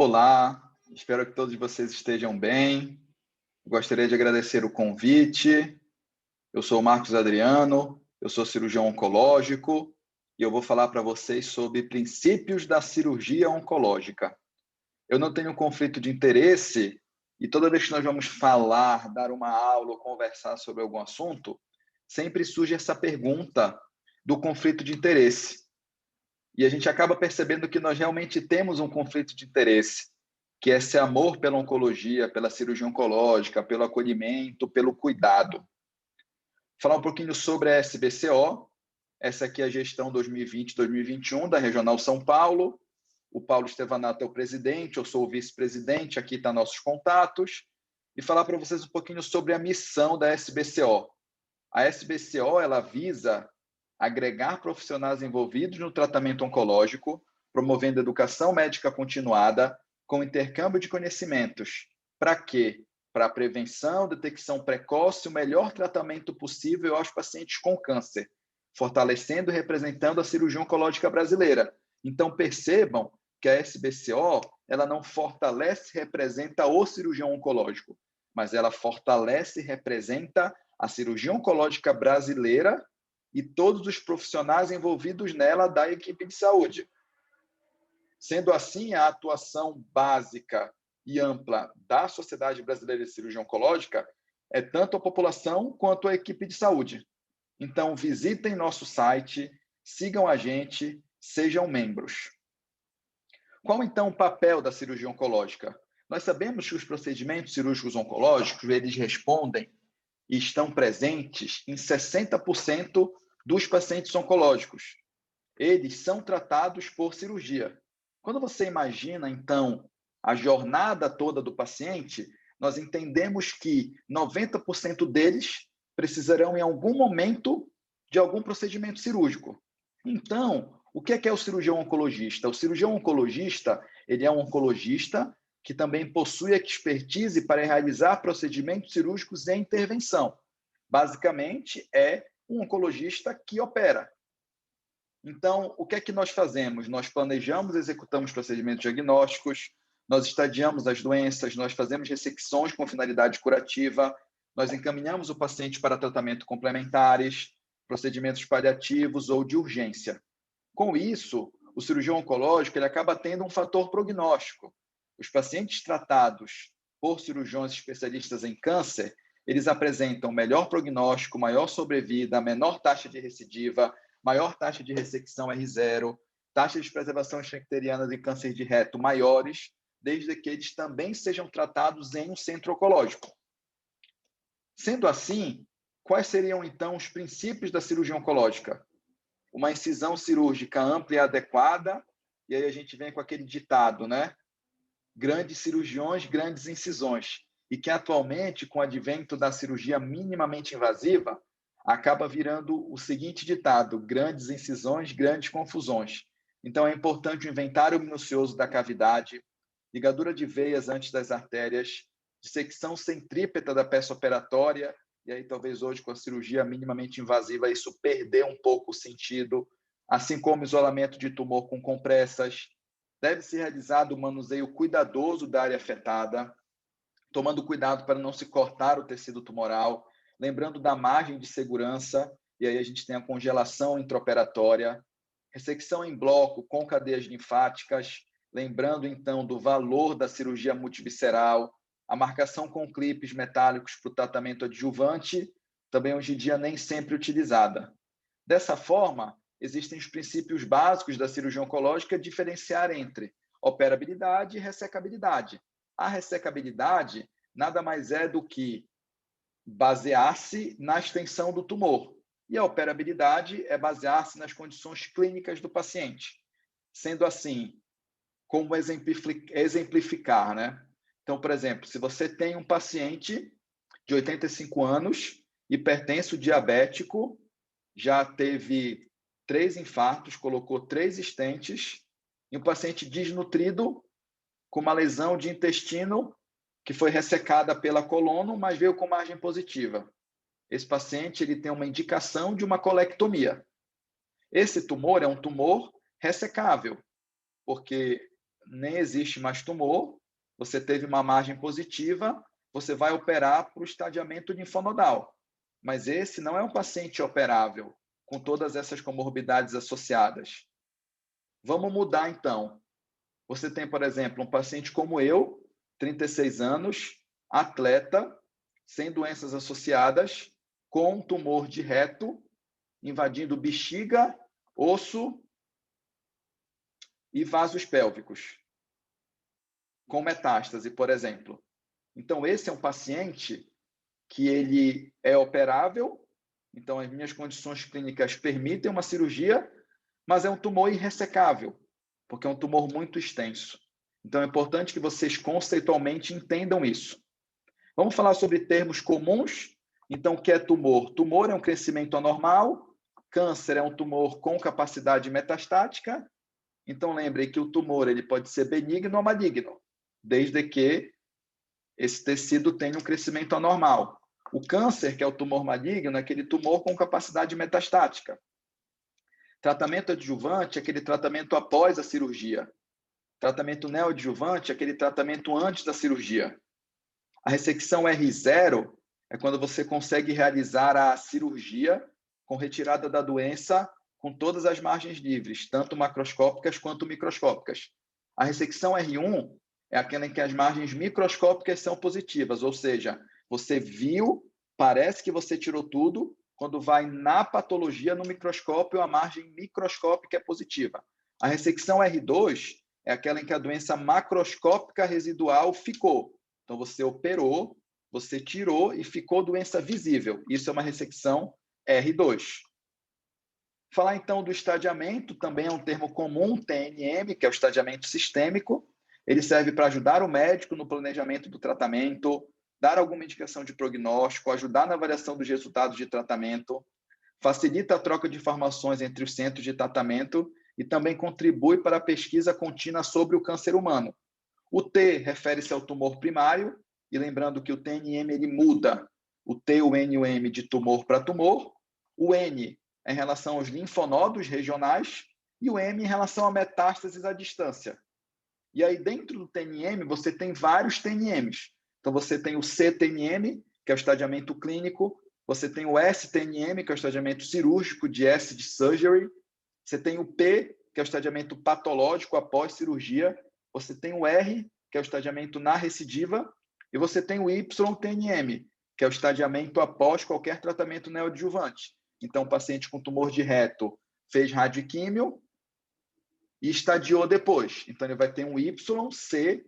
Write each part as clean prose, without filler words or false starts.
Olá, espero que todos vocês estejam bem. Gostaria de agradecer o convite. Eu sou o Marcos Adriano, eu sou cirurgião oncológico e eu vou falar para vocês sobre princípios da cirurgia oncológica. Eu não tenho conflito de interesse e toda vez que nós vamos falar, dar uma aula ou conversar sobre algum assunto, sempre surge essa pergunta do conflito de interesse. E a gente acaba percebendo que nós realmente temos um conflito de interesse, que é esse amor pela oncologia, pela cirurgia oncológica, pelo acolhimento, pelo cuidado. Falar um pouquinho sobre a SBCO. Essa aqui é a gestão 2020-2021 da Regional São Paulo. O Paulo Stevanato é o presidente, eu sou o vice-presidente, aqui estão nossos contatos. E falar para vocês um pouquinho sobre a missão da SBCO. A SBCO, ela visa agregar profissionais envolvidos no tratamento oncológico, promovendo educação médica continuada, com intercâmbio de conhecimentos. Para quê? Para a prevenção, detecção precoce e o melhor tratamento possível aos pacientes com câncer, fortalecendo e representando a cirurgia oncológica brasileira. Então, percebam que a SBCO ela não fortalece e representa o cirurgião oncológico, mas ela fortalece e representa a cirurgia oncológica brasileira e todos os profissionais envolvidos nela da equipe de saúde. Sendo assim, a atuação básica e ampla da Sociedade Brasileira de Cirurgia Oncológica é tanto a população quanto a equipe de saúde. Então, visitem nosso site, sigam a gente, sejam membros. Qual, então, o papel da cirurgia oncológica? Nós sabemos que os procedimentos cirúrgicos oncológicos, eles respondem e estão presentes em 60% dos pacientes oncológicos. Eles são tratados por cirurgia. Quando você imagina, então, a jornada toda do paciente, nós entendemos que 90% deles precisarão, em algum momento, de algum procedimento cirúrgico. Então, o que é o cirurgião oncologista? O cirurgião oncologista, ele é um oncologista que também possui expertise para realizar procedimentos cirúrgicos em intervenção. Basicamente, é um oncologista que opera. Então, o que é que nós fazemos? Nós planejamos, executamos procedimentos diagnósticos, nós estadiamos as doenças, nós fazemos ressecções com finalidade curativa, nós encaminhamos o paciente para tratamento complementares, procedimentos paliativos ou de urgência. Com isso, o cirurgião oncológico ele acaba tendo um fator prognóstico. Os pacientes tratados por cirurgiões especialistas em câncer, eles apresentam melhor prognóstico, maior sobrevida, menor taxa de recidiva, maior taxa de ressecção R0, taxa de preservação esfincteriana de câncer de reto maiores, desde que eles também sejam tratados em um centro oncológico. Sendo assim, quais seriam, então, os princípios da cirurgia oncológica? Uma incisão cirúrgica ampla e adequada, e aí a gente vem com aquele ditado, né? Grandes cirurgiões, grandes incisões. E que atualmente, com o advento da cirurgia minimamente invasiva, acaba virando o seguinte ditado: grandes incisões, grandes confusões. Então, é importante o inventário minucioso da cavidade, ligadura de veias antes das artérias, dissecção centrípeta da peça operatória, e aí talvez hoje com a cirurgia minimamente invasiva isso perder um pouco o sentido, assim como isolamento de tumor com compressas. Deve ser realizado o manuseio cuidadoso da área afetada, tomando cuidado para não se cortar o tecido tumoral, lembrando da margem de segurança, e aí a gente tem a congelação intraoperatória, ressecção em bloco com cadeias linfáticas, lembrando então do valor da cirurgia multivisceral, a marcação com clipes metálicos para o tratamento adjuvante, também hoje em dia nem sempre utilizada. Dessa forma, existem os princípios básicos da cirurgia oncológica diferenciar entre operabilidade e ressecabilidade. A ressecabilidade nada mais é do que basear-se na extensão do tumor. E a operabilidade é basear-se nas condições clínicas do paciente. Sendo assim, como exemplificar, né? Então, por exemplo, se você tem um paciente de 85 anos, hipertenso, diabético, já teve 3 infartos, colocou 3 estentes, e um paciente desnutrido, com uma lesão de intestino que foi ressecada pela colono, mas veio com margem positiva. Esse paciente ele tem uma indicação de uma colectomia. Esse tumor é um tumor ressecável, porque nem existe mais tumor, você teve uma margem positiva, você vai operar para o estadiamento linfonodal. Mas esse não é um paciente operável, com todas essas comorbidades associadas. Vamos mudar, então. Você tem, por exemplo, um paciente como eu, 36 anos, atleta, sem doenças associadas, com um tumor de reto, invadindo bexiga, osso e vasos pélvicos, com metástase, por exemplo. Então, esse é um paciente que ele é operável, então as minhas condições clínicas permitem uma cirurgia, mas é um tumor irressecável, porque é um tumor muito extenso. Então, é importante que vocês conceitualmente entendam isso. Vamos falar sobre termos comuns. Então, o que é tumor? Tumor é um crescimento anormal, câncer é um tumor com capacidade metastática. Então, lembre que o tumor ele pode ser benigno ou maligno, desde que esse tecido tenha um crescimento anormal. O câncer, que é o tumor maligno, é aquele tumor com capacidade metastática. Tratamento adjuvante é aquele tratamento após a cirurgia. Tratamento neoadjuvante é aquele tratamento antes da cirurgia. A ressecção R0 é quando você consegue realizar a cirurgia com retirada da doença com todas as margens livres, tanto macroscópicas quanto microscópicas. A ressecção R1 é aquela em que as margens microscópicas são positivas, ou seja, você viu, parece que você tirou tudo, quando vai na patologia, no microscópio, a margem microscópica é positiva. A ressecção R2 é aquela em que a doença macroscópica residual ficou. Então, você operou, você tirou e ficou doença visível. Isso é uma ressecção R2. Falar, então, do estadiamento, também é um termo comum, TNM, que é o estadiamento sistêmico. Ele serve para ajudar o médico no planejamento do tratamento, dar alguma indicação de prognóstico, ajudar na avaliação dos resultados de tratamento, facilita a troca de informações entre os centros de tratamento e também contribui para a pesquisa contínua sobre o câncer humano. O T refere-se ao tumor primário, e lembrando que o TNM ele muda o T, o N e o M de tumor para tumor, o N é em relação aos linfonodos regionais e o M em relação a metástases à distância. E aí, dentro do TNM, você tem vários TNMs. Então, você tem o cTNM, que é o estadiamento clínico, você tem o STNM, que é o estadiamento cirúrgico, de S de surgery, você tem o P, que é o estadiamento patológico após cirurgia, você tem o R, que é o estadiamento na recidiva, e você tem o YTNM, que é o estadiamento após qualquer tratamento neoadjuvante. Então, o paciente com tumor de reto fez radioquímio e estadiou depois. Então, ele vai ter um YCTNM,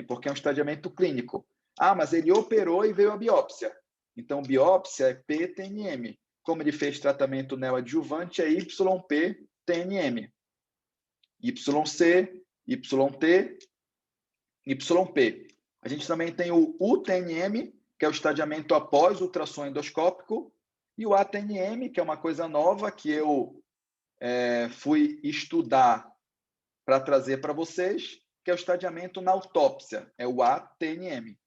porque é um estadiamento clínico. Ah, mas ele operou e veio a biópsia. Então, biópsia é PTNM. Como ele fez tratamento neoadjuvante, é YPTNM. YC, YT, YP. A gente também tem o UTNM, que é o estadiamento após ultrassom endoscópico, e o ATNM, que é uma coisa nova que eu fui estudar para trazer para vocês, que é o estadiamento na autópsia, é o ATNM.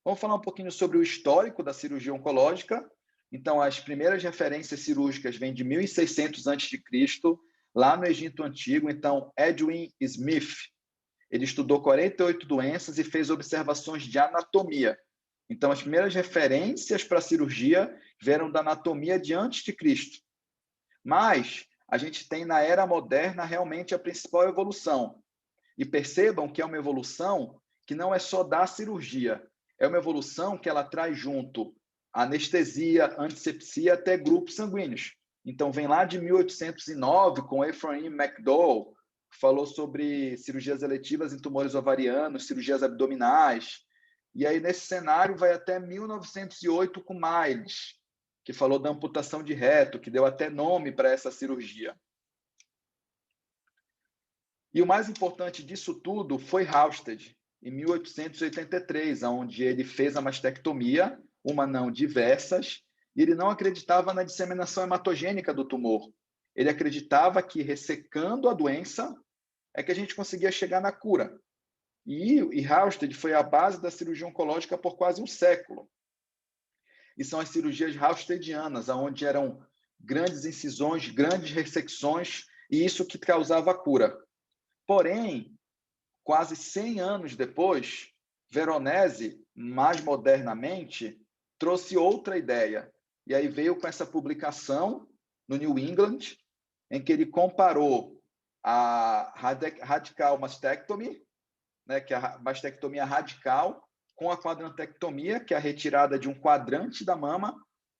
Vamos falar um pouquinho sobre o histórico da cirurgia oncológica. Então, as primeiras referências cirúrgicas vêm de 1600 a.C., lá no Egito Antigo. Então, Edwin Smith, ele estudou 48 doenças e fez observações de anatomia. Então, as primeiras referências para a cirurgia vieram da anatomia de antes de Cristo. Mas a gente tem na era moderna realmente a principal evolução. E percebam que é uma evolução que não é só da cirurgia, é uma evolução que ela traz junto anestesia, antisepsia, até grupos sanguíneos. Então, vem lá de 1809, com Ephraim McDowell, que falou sobre cirurgias eletivas em tumores ovarianos, cirurgias abdominais. E aí, nesse cenário, vai até 1908 com Miles, que falou da amputação de reto, que deu até nome para essa cirurgia. E o mais importante disso tudo foi Halsted, em 1883, onde ele fez a mastectomia, uma não, diversas, e ele não acreditava na disseminação hematogênica do tumor. Ele acreditava que ressecando a doença é que a gente conseguia chegar na cura. E Halsted foi a base da cirurgia oncológica por quase um século. E são as cirurgias halstedianas, onde eram grandes incisões, grandes ressecções, e isso que causava a cura. Porém, quase 100 anos depois, Veronese, mais modernamente, trouxe outra ideia. E aí veio com essa publicação no New England, em que ele comparou a radical mastectomy, né, que é a mastectomia radical, com a quadrantectomia, que é a retirada de um quadrante da mama,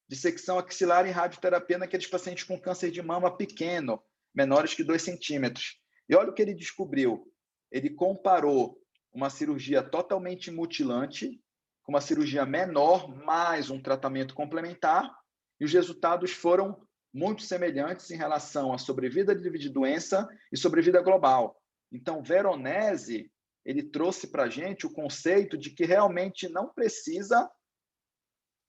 dissecção axilar em radioterapia naqueles pacientes com câncer de mama pequeno, menores que 2 centímetros. E olha o que ele descobriu. Ele comparou uma cirurgia totalmente mutilante com uma cirurgia menor, mais um tratamento complementar, e os resultados foram muito semelhantes em relação à sobrevida livre de doença e sobrevida global. Então, Veronese, ele trouxe para a gente o conceito de que realmente não precisa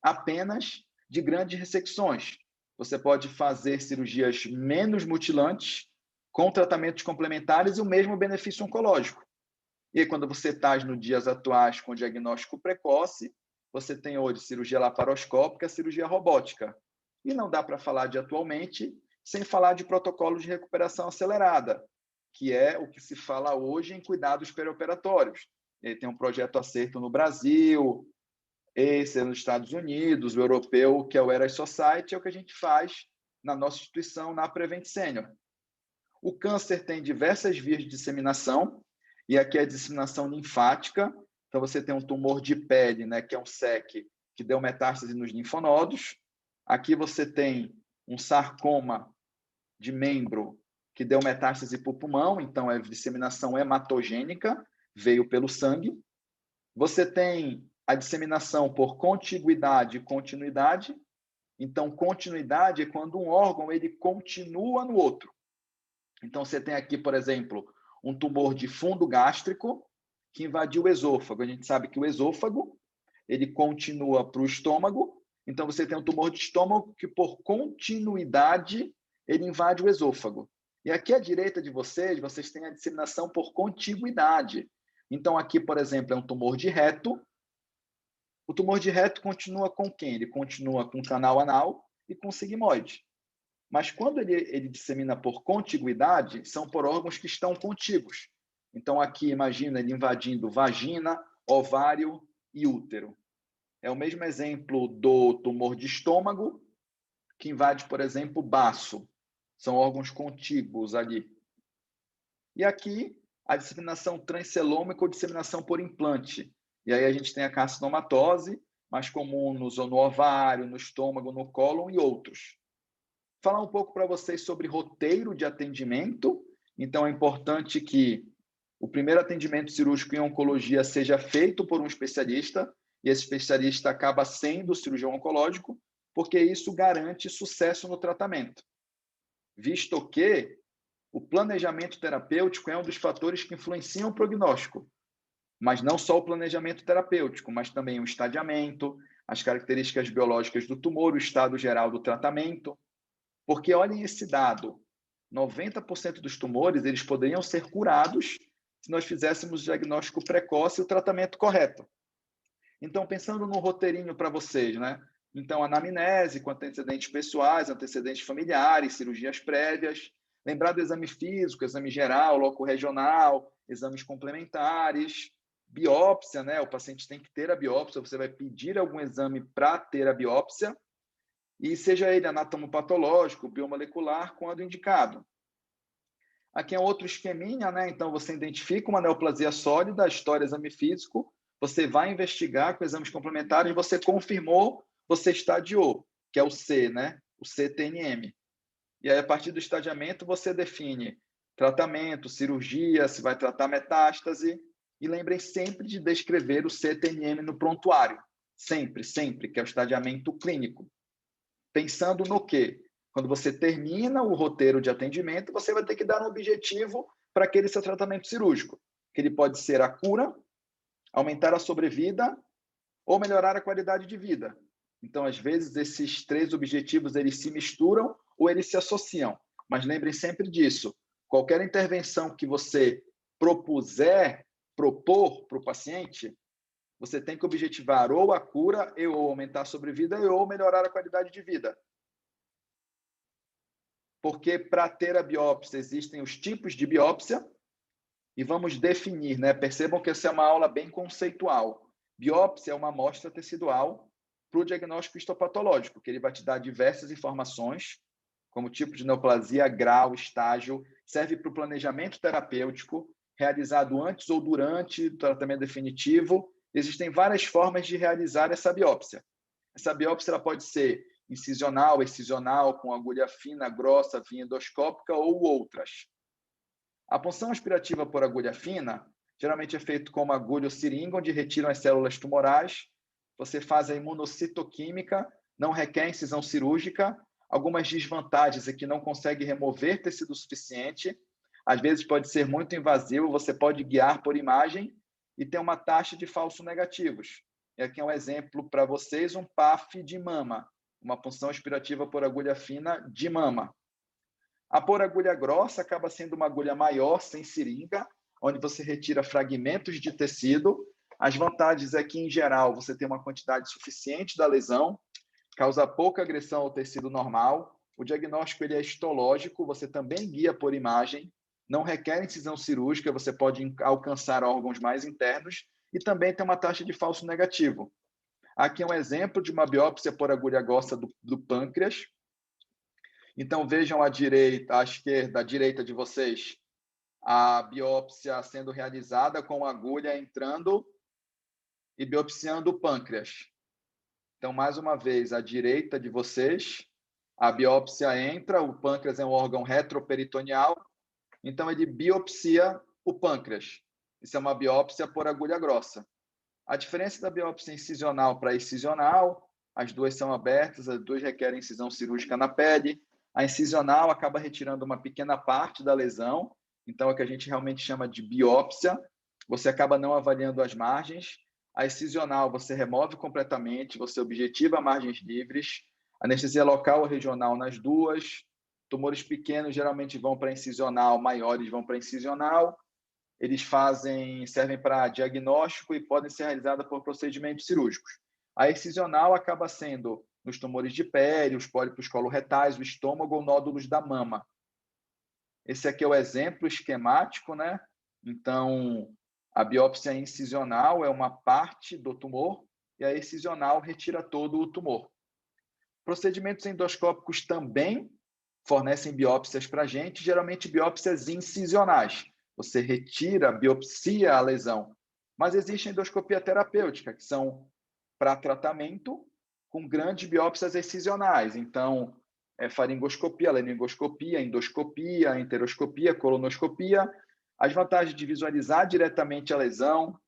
apenas de grandes ressecções. Você pode fazer cirurgias menos mutilantes, com tratamentos complementares e o mesmo benefício oncológico. E aí, quando você está nos dias atuais com diagnóstico precoce, você tem hoje cirurgia laparoscópica, cirurgia robótica. E não dá para falar de atualmente sem falar de protocolos de recuperação acelerada, que é o que se fala hoje em cuidados perioperatórios. E aí tem um projeto Acerto no Brasil, esse é nos Estados Unidos, o europeu, que é o Eras Society, é o que a gente faz na nossa instituição, na Prevent Senior. O câncer tem diversas vias de disseminação, e aqui é a disseminação linfática. Então, você tem um tumor de pele, né, que é um SEC, que deu metástase nos linfonodos. Aqui você tem um sarcoma de membro, que deu metástase para o pulmão, então é disseminação hematogênica, veio pelo sangue. Você tem a disseminação por contiguidade e continuidade. Então, continuidade é quando um órgão ele continua no outro. Então, você tem aqui, por exemplo, um tumor de fundo gástrico que invadiu o esôfago. A gente sabe que o esôfago ele continua para o estômago. Então, você tem um tumor de estômago que, por continuidade, ele invade o esôfago. E aqui à direita de vocês têm a disseminação por contiguidade. Então, aqui, por exemplo, é um tumor de reto. O tumor de reto continua com quem? Ele continua com canal anal e com sigmoide. Mas quando ele dissemina por contiguidade, são por órgãos que estão contíguos. Então, aqui, imagina ele invadindo vagina, ovário e útero. É o mesmo exemplo do tumor de estômago, que invade, por exemplo, o baço. São órgãos contíguos ali. E aqui, a disseminação transcelômica ou disseminação por implante. E aí a gente tem a carcinomatose, mais comum no ovário, no estômago, no cólon e outros. Falar um pouco para vocês sobre roteiro de atendimento. Então, é importante que o primeiro atendimento cirúrgico em oncologia seja feito por um especialista, e esse especialista acaba sendo o cirurgião oncológico, porque isso garante sucesso no tratamento. Visto que o planejamento terapêutico é um dos fatores que influenciam o prognóstico, mas não só o planejamento terapêutico, mas também o estadiamento, as características biológicas do tumor, o estado geral do tratamento. Porque olhem esse dado, 90% dos tumores eles poderiam ser curados se nós fizéssemos o diagnóstico precoce e o tratamento correto. Então, pensando no roteirinho para vocês, né? Então, anamnese com antecedentes pessoais, antecedentes familiares, cirurgias prévias, lembrar do exame físico, exame geral, loco-regional, exames complementares, biópsia, né? O paciente tem que ter a biópsia, você vai pedir algum exame para ter a biópsia, e seja ele anatomopatológico, biomolecular, quando indicado. Aqui é outro esqueminha, né? Então, você identifica uma neoplasia sólida, história, exame físico, você vai investigar com exames complementares, você confirmou, você estadiou, que é o C, né? O CTNM. E aí, a partir do estadiamento, você define tratamento, cirurgia, se vai tratar metástase, e lembrem sempre de descrever o CTNM no prontuário. Sempre, sempre, que é o estadiamento clínico. Pensando no quê? Quando você termina o roteiro de atendimento, você vai ter que dar um objetivo para aquele seu tratamento cirúrgico, que ele pode ser a cura, aumentar a sobrevida ou melhorar a qualidade de vida. Então, às vezes, esses 3 objetivos eles se misturam ou eles se associam. Mas lembrem sempre disso. Qualquer intervenção que você propor para o paciente, você tem que objetivar ou a cura, ou aumentar a sobrevida, ou melhorar a qualidade de vida. Porque para ter a biópsia existem os tipos de biópsia, e vamos definir, né? Percebam que essa é uma aula bem conceitual. Biópsia é uma amostra tecidual para o diagnóstico histopatológico, que ele vai te dar diversas informações, como tipo de neoplasia, grau, estágio, serve para o planejamento terapêutico, realizado antes ou durante o tratamento definitivo. Existem várias formas de realizar essa biópsia. Essa biópsia ela pode ser incisional, excisional, com agulha fina, grossa, via endoscópica ou outras. A punção aspirativa por agulha fina geralmente é feito com uma agulha ou seringa, onde retiram as células tumorais. Você faz a imunocitoquímica, não requer incisão cirúrgica. Algumas desvantagens é que não consegue remover tecido suficiente. Às vezes pode ser muito invasivo, você pode guiar por imagem e tem uma taxa de falso negativos. E aqui é um exemplo para vocês, um PAF de mama, uma punção aspirativa por agulha fina de mama. A por agulha grossa acaba sendo uma agulha maior, sem seringa, onde você retira fragmentos de tecido. As vantagens é que, em geral, você tem uma quantidade suficiente da lesão, causa pouca agressão ao tecido normal. O diagnóstico ele é histológico, você também guia por imagem, não requer incisão cirúrgica, você pode alcançar órgãos mais internos e também tem uma taxa de falso negativo. Aqui é um exemplo de uma biópsia por agulha grossa do pâncreas. Então, vejam à direita, à esquerda, à direita de vocês, a biópsia sendo realizada com a agulha entrando e biopsiando o pâncreas. Então, mais uma vez, à direita de vocês, a biópsia entra, o pâncreas é um órgão retroperitoneal, então ele biopsia o pâncreas. Isso é uma biópsia por agulha grossa. A diferença da biópsia incisional para excisional, as duas são abertas, as duas requerem incisão cirúrgica na pele. A incisional acaba retirando uma pequena parte da lesão, então é o que a gente realmente chama de biópsia. Você acaba não avaliando as margens. A excisional você remove completamente, você objetiva margens livres. Anestesia local ou regional nas duas. Tumores pequenos geralmente vão para incisional, maiores vão para incisional. Eles servem para diagnóstico e podem ser realizados por procedimentos cirúrgicos. A excisional acaba sendo nos tumores de pele, os pólipos coloretais, o estômago ou nódulos da mama. Esse aqui é o exemplo esquemático, né? Então, a biópsia incisional é uma parte do tumor e a excisional retira todo o tumor. Procedimentos endoscópicos também fornecem biópsias para a gente, geralmente biópsias incisionais. Você retira, biopsia a lesão. Mas existe a endoscopia terapêutica, que são para tratamento com grandes biópsias excisionais. Então, faringoscopia, laringoscopia, endoscopia, enteroscopia, colonoscopia. As vantagens de visualizar diretamente a lesão,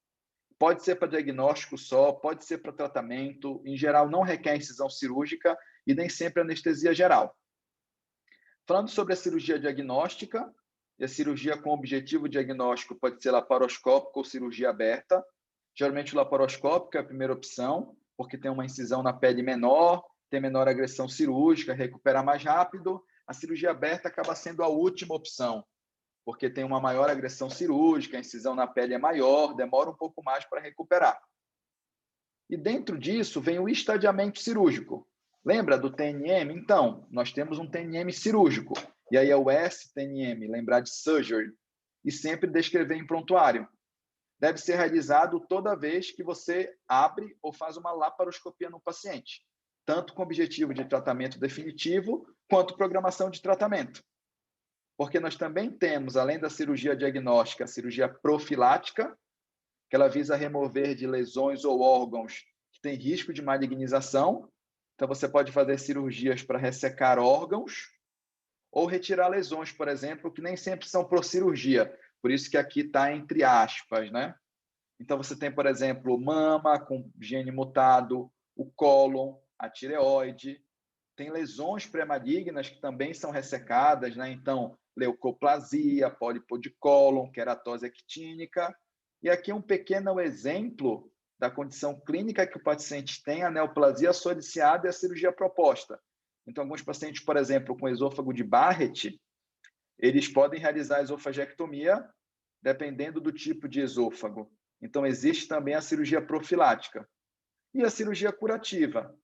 pode ser para diagnóstico só, pode ser para tratamento. Em geral, não requer incisão cirúrgica e nem sempre anestesia geral. Falando sobre a cirurgia diagnóstica, e a cirurgia com objetivo diagnóstico pode ser laparoscópica ou cirurgia aberta. Geralmente, o laparoscópico é a primeira opção, porque tem uma incisão na pele menor, tem menor agressão cirúrgica, recupera mais rápido. A cirurgia aberta acaba sendo a última opção, porque tem uma maior agressão cirúrgica, a incisão na pele é maior, demora um pouco mais para recuperar. E dentro disso vem o estadiamento cirúrgico. Lembra do TNM? Então, nós temos um TNM cirúrgico. E aí é o STNM, lembrar de surgery. E sempre descrever em prontuário. Deve ser realizado toda vez que você abre ou faz uma laparoscopia no paciente, tanto com objetivo de tratamento definitivo, quanto programação de tratamento. Porque nós também temos, além da cirurgia diagnóstica, a cirurgia profilática, que ela visa remover de lesões ou órgãos que têm risco de malignização. Então, você pode fazer cirurgias para ressecar órgãos ou retirar lesões, por exemplo, que nem sempre são por cirurgia. Por isso que aqui está entre aspas, né? Então, você tem, por exemplo, mama com gene mutado, o cólon, a tireoide. Tem lesões pré-malignas que também são ressecadas, né? Então, leucoplasia, pólipo de cólon, queratose actínica. E aqui um pequeno exemplo da condição clínica que o paciente tem, a neoplasia associada e a cirurgia proposta. Então, alguns pacientes, por exemplo, com esôfago de Barrett, eles podem realizar a esofagectomia dependendo do tipo de esôfago. Então, existe também a cirurgia profilática. E a cirurgia curativa.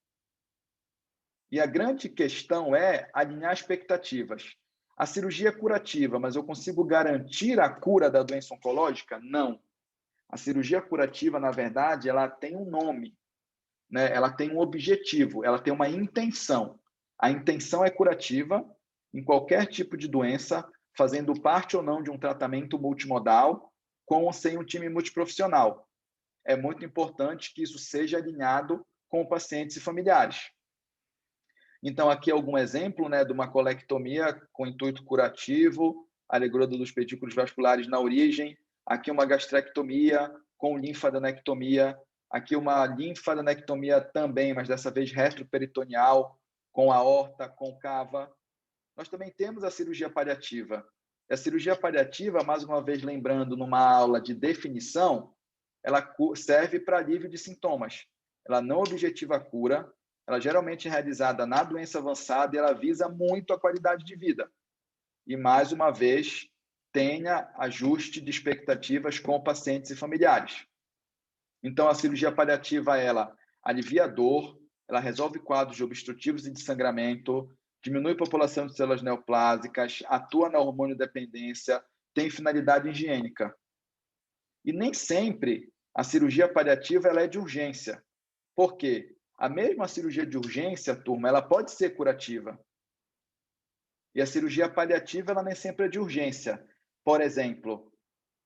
E a grande questão é alinhar expectativas. A cirurgia é curativa, mas eu consigo garantir a cura da doença oncológica? Não. A cirurgia curativa, na verdade, ela tem um nome, né? Ela tem um objetivo, ela tem uma intenção. A intenção é curativa em qualquer tipo de doença, fazendo parte ou não de um tratamento multimodal, com ou sem um time multiprofissional. É muito importante que isso seja alinhado com pacientes e familiares. Então, aqui algum exemplo, né, de uma colectomia com intuito curativo, alegrou dos pedículos vasculares na origem. Aqui uma gastrectomia com linfadenectomia. Aqui uma linfadenectomia também, mas dessa vez retroperitoneal, com aorta côncava. Nós também temos a cirurgia paliativa. A cirurgia paliativa, mais uma vez lembrando, numa aula de definição, ela serve para alívio de sintomas. Ela não objetiva a cura, ela geralmente é realizada na doença avançada e ela visa muito a qualidade de vida. E, mais uma vez, tenha ajuste de expectativas com pacientes e familiares. Então, a cirurgia paliativa, ela alivia a dor, ela resolve quadros de obstrutivos e de sangramento, diminui a população de células neoplásicas, atua na hormônio dependência, tem finalidade higiênica. E nem sempre a cirurgia paliativa ela é de urgência. Por quê? A mesma cirurgia de urgência, turma, ela pode ser curativa. E a cirurgia paliativa, ela nem sempre é de urgência. Por exemplo,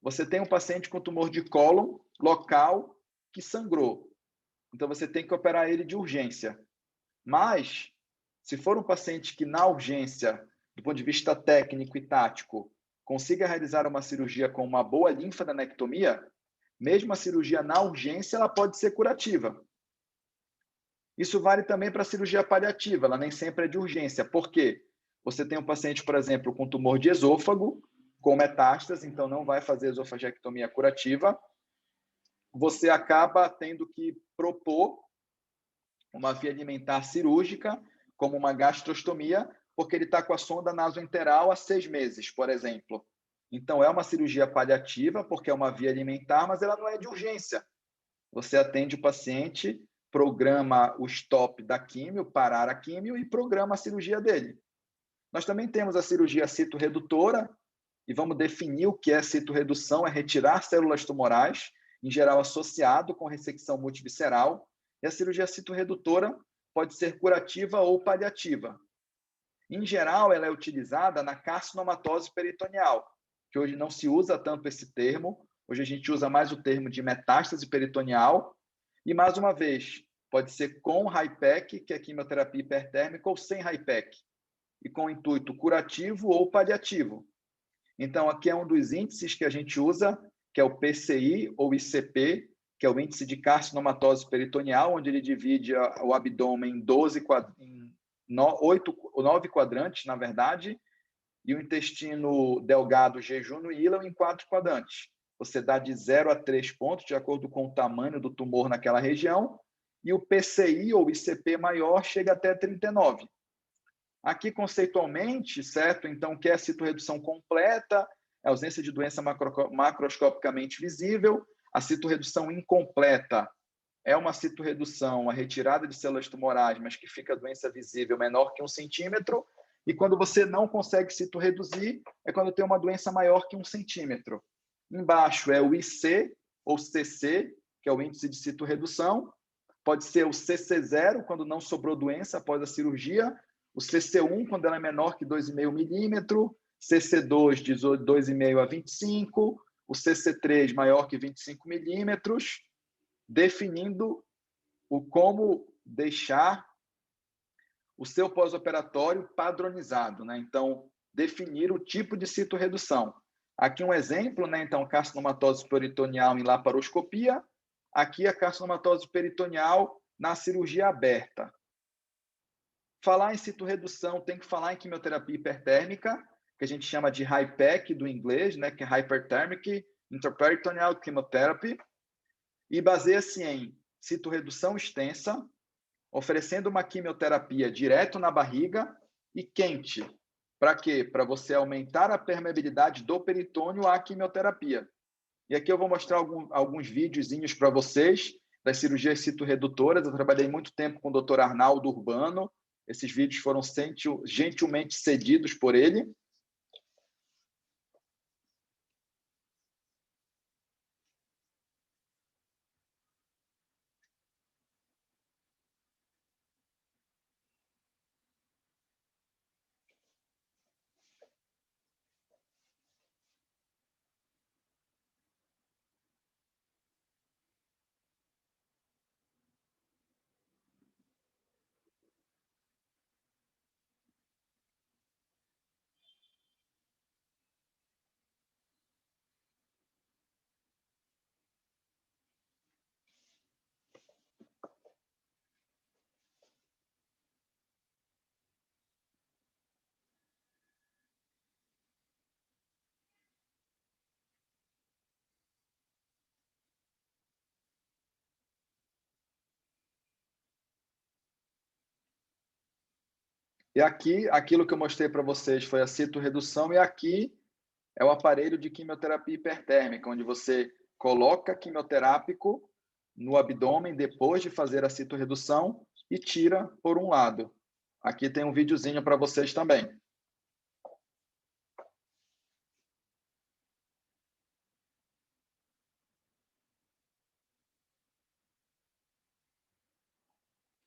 você tem um paciente com tumor de cólon local que sangrou. Então, você tem que operar ele de urgência. Mas, se for um paciente que, na urgência, do ponto de vista técnico e tático, consiga realizar uma cirurgia com uma boa linfadenectomia, mesmo a cirurgia na urgência, ela pode ser curativa. Isso vale também para a cirurgia paliativa, ela nem sempre é de urgência. Por quê? Você tem um paciente, por exemplo, com tumor de esôfago, com metástase, então não vai fazer esofagectomia curativa. Você acaba tendo que propor uma via alimentar cirúrgica, como uma gastrostomia, porque ele está com a sonda nasoenteral há 6 meses, por exemplo. Então, é uma cirurgia paliativa, porque é uma via alimentar, mas ela não é de urgência. Você atende o paciente, programa o stop da químio, parar a químio e programa a cirurgia dele. Nós também temos a cirurgia citoredutora, e vamos definir o que é citorredução, é retirar células tumorais, em geral associado com ressecção multivisceral, e a cirurgia citorredutora pode ser curativa ou paliativa. Em geral, ela é utilizada na carcinomatose peritoneal, que hoje não se usa tanto esse termo, hoje a gente usa mais o termo de metástase peritoneal, e mais uma vez, pode ser com HIPEC, que é quimioterapia hipertérmica, ou sem HIPEC, e com intuito curativo ou paliativo. Então, aqui é um dos índices que a gente usa, que é o PCI ou ICP, que é o índice de carcinomatose peritoneal, onde ele divide o abdômen em 9 quadrantes, na verdade, e o intestino delgado, jejum e íleo em 4 quadrantes. Você dá de 0 a 3 pontos, de acordo com o tamanho do tumor naquela região, e o PCI ou ICP maior chega até 39. Aqui, conceitualmente, certo? Então, que é a citorredução completa, a ausência de doença macroscopicamente visível. A citorredução incompleta é uma citorredução, a retirada de células tumorais, mas que fica a doença visível menor que 1 centímetro. E quando você não consegue citorreduzir, é quando tem uma doença maior que 1 centímetro. Embaixo é o IC, ou CC, que é o índice de citorredução. Pode ser o CC0, quando não sobrou doença após a cirurgia, o CC1, quando ela é menor que 2,5 milímetro, CC2 de 2,5 a 25, o CC3 maior que 25 milímetros, definindo como deixar o seu pós-operatório padronizado, né? Então, definir o tipo de citorredução. Aqui um exemplo, né? Então, carcinomatose peritoneal em laparoscopia, aqui a carcinomatose peritoneal na cirurgia aberta. Falar em citorredução tem que falar em quimioterapia hipertérmica, que a gente chama de HIPEC do inglês, né, que é Hyperthermic Intraperitoneal Chemotherapy, e baseia-se em citorredução extensa, oferecendo uma quimioterapia direto na barriga e quente. Para quê? Para você aumentar a permeabilidade do peritônio à quimioterapia. E aqui eu vou mostrar alguns videozinhos para vocês das cirurgias citorredutoras. Eu trabalhei muito tempo com o Dr. Arnaldo Urbano. Esses vídeos foram gentilmente cedidos por ele. E aqui, aquilo que eu mostrei para vocês foi a citorredução, e aqui é o aparelho de quimioterapia hipertérmica, onde você coloca quimioterápico no abdômen depois de fazer a citorredução e tira por um lado. Aqui tem um videozinho para vocês também.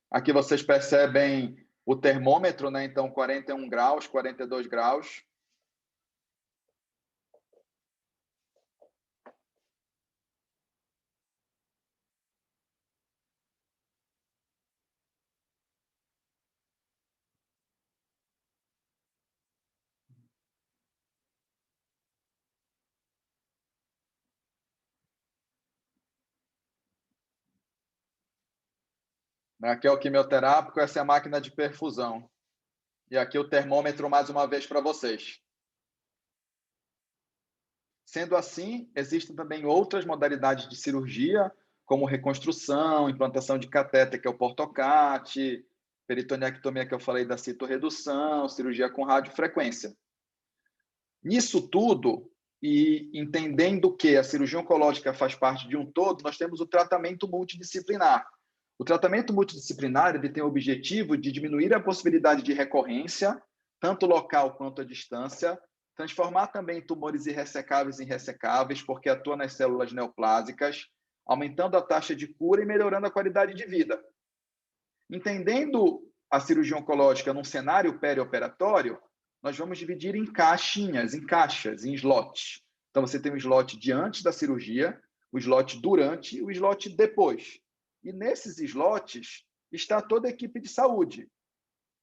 Aqui vocês percebem o termômetro, né? Então, 41 graus, 42 graus. Aqui é o quimioterápico, essa é a máquina de perfusão. E aqui o termômetro mais uma vez para vocês. Sendo assim, existem também outras modalidades de cirurgia, como reconstrução, implantação de catéter, que é o portocate, peritonectomia, que eu falei da citorredução, cirurgia com radiofrequência. Nisso tudo, e entendendo que a cirurgia oncológica faz parte de um todo, nós temos o tratamento multidisciplinar. O tratamento multidisciplinar ele tem o objetivo de diminuir a possibilidade de recorrência, tanto local quanto à distância, transformar também tumores irressecáveis em ressecáveis, porque atua nas células neoplásicas, aumentando a taxa de cura e melhorando a qualidade de vida. Entendendo a cirurgia oncológica num cenário perioperatório, nós vamos dividir em caixinhas, em caixas, em slots. Então, você tem o slot de antes da cirurgia, o slot durante e o slot depois. E nesses slots está toda a equipe de saúde.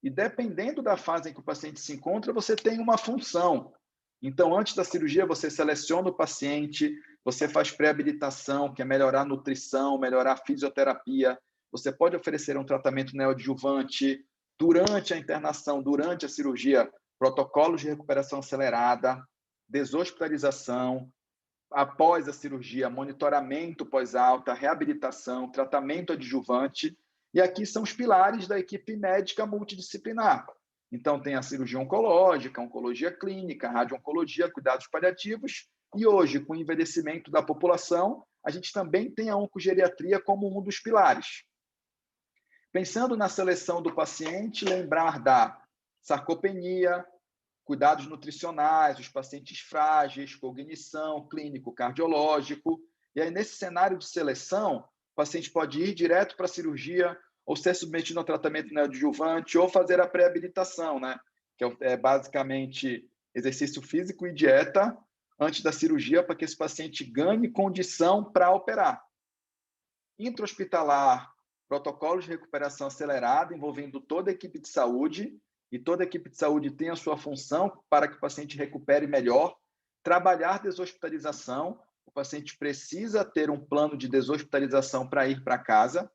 E dependendo da fase em que o paciente se encontra, você tem uma função. Então, antes da cirurgia, você seleciona o paciente, você faz pré-habilitação, que é melhorar a nutrição, melhorar a fisioterapia. Você pode oferecer um tratamento neoadjuvante durante a internação, durante a cirurgia, protocolos de recuperação acelerada, deshospitalização, após a cirurgia, monitoramento pós-alta, reabilitação, tratamento adjuvante. E aqui são os pilares da equipe médica multidisciplinar. Então, tem a cirurgia oncológica, oncologia clínica, radio-oncologia, cuidados paliativos. E hoje, com o envelhecimento da população, a gente também tem a oncogeriatria como um dos pilares. Pensando na seleção do paciente, lembrar da sarcopenia, cuidados nutricionais, os pacientes frágeis, cognição, clínico, cardiológico. E aí, nesse cenário de seleção, o paciente pode ir direto para a cirurgia ou ser submetido ao tratamento neoadjuvante ou fazer a pré-habilitação, né? Que é basicamente exercício físico e dieta antes da cirurgia para que esse paciente ganhe condição para operar. Intra-hospitalar, protocolos de recuperação acelerada envolvendo toda a equipe de saúde, e toda a equipe de saúde tem a sua função para que o paciente recupere melhor. Trabalhar deshospitalização, o paciente precisa ter um plano de deshospitalização para ir para casa.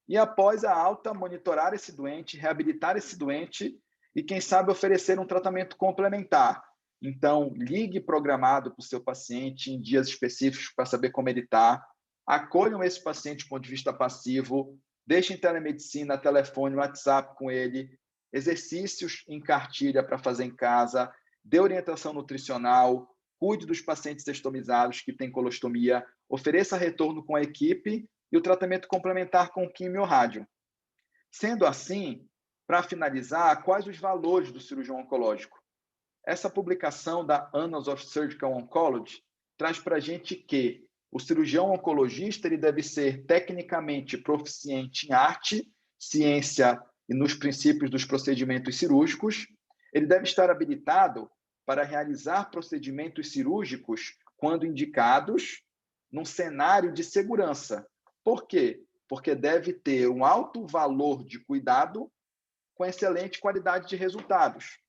E após a alta, monitorar esse doente, reabilitar esse doente e, quem sabe, oferecer um tratamento complementar. Então, ligue programado para o seu paciente em dias específicos para saber como ele está. Acolham esse paciente do ponto de vista passivo, deixem telemedicina, telefone, WhatsApp com ele, exercícios em cartilha para fazer em casa, dê orientação nutricional, cuide dos pacientes estomizados que têm colostomia, ofereça retorno com a equipe e o tratamento complementar com quimio rádio. Sendo assim, para finalizar, quais os valores do cirurgião oncológico? Essa publicação da Annals of Surgical Oncology traz para a gente que o cirurgião oncologista ele deve ser tecnicamente proficiente em arte, ciência e nos princípios dos procedimentos cirúrgicos. Ele deve estar habilitado para realizar procedimentos cirúrgicos quando indicados, num cenário de segurança. Por quê? Porque deve ter um alto valor de cuidado com excelente qualidade de resultados.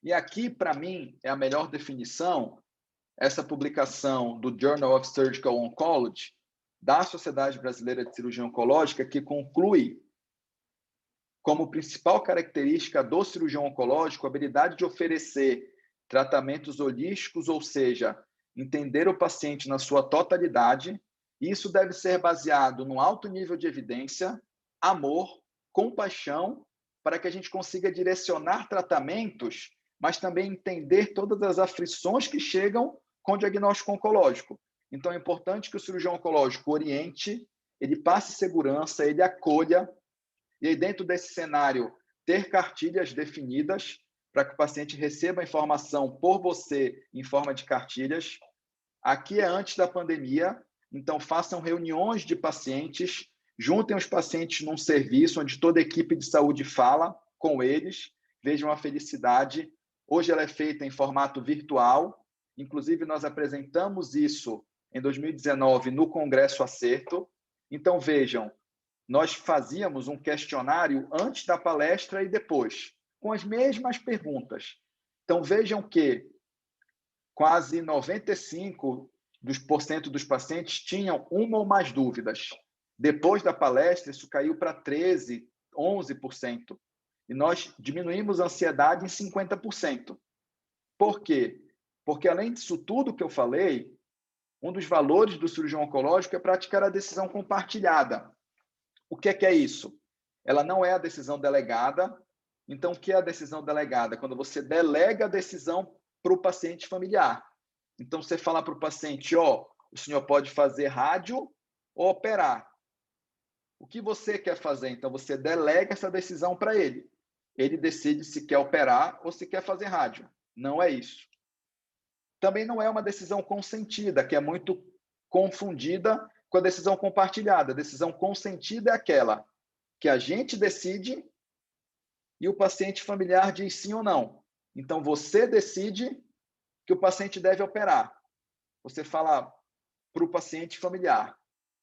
E aqui, para mim, é a melhor definição, essa publicação do Journal of Surgical Oncology, da Sociedade Brasileira de Cirurgia Oncológica, que conclui como principal característica do cirurgião oncológico a habilidade de oferecer tratamentos holísticos, ou seja, entender o paciente na sua totalidade. Isso deve ser baseado num alto nível de evidência, amor, compaixão, para que a gente consiga direcionar tratamentos, mas também entender todas as aflições que chegam com o diagnóstico oncológico. Então, é importante que o cirurgião oncológico oriente, ele passe segurança, ele acolha, e aí dentro desse cenário, ter cartilhas definidas para que o paciente receba a informação por você em forma de cartilhas. Aqui é antes da pandemia, então façam reuniões de pacientes, juntem os pacientes num serviço onde toda a equipe de saúde fala com eles, vejam a felicidade. Hoje ela é feita em formato virtual, inclusive nós apresentamos isso em 2019 no Congresso Acerto. Então vejam, nós fazíamos um questionário antes da palestra e depois, com as mesmas perguntas. Então vejam que quase 95% dos pacientes tinham uma ou mais dúvidas. Depois da palestra, isso caiu para 13%, 11%. E nós diminuímos a ansiedade em 50%. Por quê? Porque, além disso tudo que eu falei, um dos valores do cirurgião oncológico é praticar a decisão compartilhada. O que é isso? Ela não é a decisão delegada. Então, o que é a decisão delegada? Quando você delega a decisão para o paciente familiar. Então, você fala para o paciente, ó, o senhor pode fazer rádio ou operar. O que você quer fazer? Então, você delega essa decisão para ele. Ele decide se quer operar ou se quer fazer rádio. Não é isso. Também não é uma decisão consentida, que é muito confundida com a decisão compartilhada. A decisão consentida é aquela que a gente decide e o paciente familiar diz sim ou não. Então, você decide que o paciente deve operar. Você fala para o paciente familiar,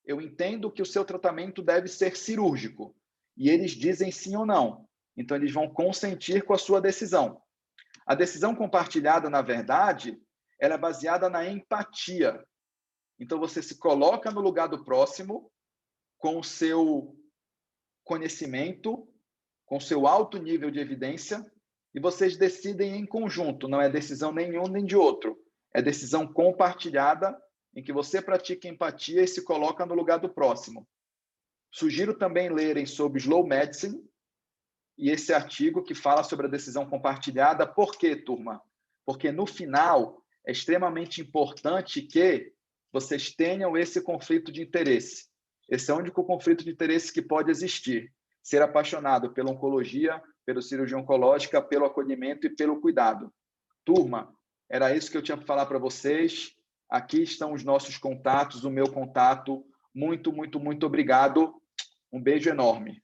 eu entendo que o seu tratamento deve ser cirúrgico. E eles dizem sim ou não. Então, eles vão consentir com a sua decisão. A decisão compartilhada, na verdade, ela é baseada na empatia. Então, você se coloca no lugar do próximo com o seu conhecimento, com o seu alto nível de evidência, e vocês decidem em conjunto. Não é decisão nenhum nem de outro. É decisão compartilhada em que você pratica empatia e se coloca no lugar do próximo. Sugiro também lerem sobre Slow Medicine e esse artigo que fala sobre a decisão compartilhada. Por quê, turma? Porque, no final, é extremamente importante que vocês tenham esse conflito de interesse. Esse é o único conflito de interesse que pode existir. Ser apaixonado pela oncologia, pela cirurgia oncológica, pelo acolhimento e pelo cuidado. Turma, era isso que eu tinha para falar para vocês. Aqui estão os nossos contatos, o meu contato. Muito, muito, muito obrigado. Um beijo enorme.